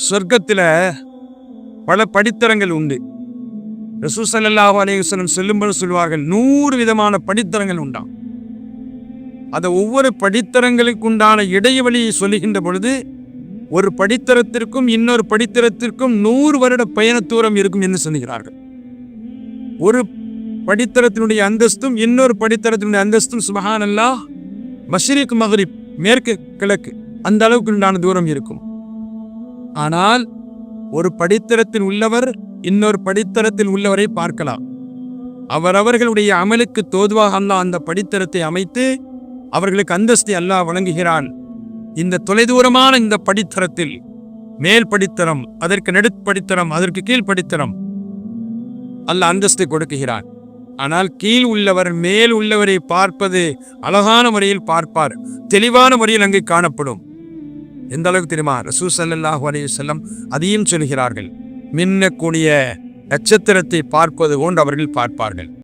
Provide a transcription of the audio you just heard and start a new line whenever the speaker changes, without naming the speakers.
சொர்க்கத்தில் பல படித்தரங்கள் உண்டு. ரசூல் ஸல்லல்லாஹு அலைஹி வஸல்லம் சொல்லும்போது சொல்வார்கள், 100 விதமான படித்தரங்கள் உண்டாம். அதை ஒவ்வொரு படித்தரங்களுக்கு உண்டான இடைவெளியை சொல்லுகின்ற பொழுது ஒரு படித்தரத்திற்கும் இன்னொரு படித்தரத்திற்கும் 100 வருட பயண தூரம் இருக்கும் என்று சொல்லுகிறார்கள். ஒரு படித்தரத்தினுடைய அந்தஸ்தும் இன்னொரு படித்தரத்தினுடைய அந்தஸ்தும் சுப்ஹானல்லாஹ் மஷ்ரிக் மக்ரிப், மேற்கு கிழக்கு, அந்த அளவுக்கு உண்டான தூரம் இருக்கும். ஆனால் ஒரு படித்தரத்தில் உள்ளவர் இன்னொரு படித்தரத்தில் உள்ளவரை பார்க்கலாம். அவரவர்களுடைய அமலுக்கு தோதுவாக அல்லாஹ் அந்த படித்தரத்தை அமைத்து அவர்களுக்கு அந்தஸ்தை அல்லாஹ் வழங்குகிறான். இந்த தொலைதூரமான இந்த படித்தரத்தில் மேல் படித்தரம், அதற்கு நடுப்படித்தரம், அதற்கு கீழ் படித்தரம், அல்லாஹ் அந்தஸ்தை கொடுக்குகிறான். ஆனால் கீழ் உள்ளவர் மேல் உள்ளவரை பார்ப்பது அழகான முறையில் பார்ப்பார், தெளிவான முறையில் அங்கே காணப்படும். எந்த அளவுக்கு தெரியுமா? ரசூல் ஸல்லல்லாஹு அலைஹி வஸல்லம் அதையும் சொல்கிறார்கள், மின்னக்கூடிய நட்சத்திரத்தை பார்ப்பது போன்று அவர்கள் பார்ப்பார்கள்.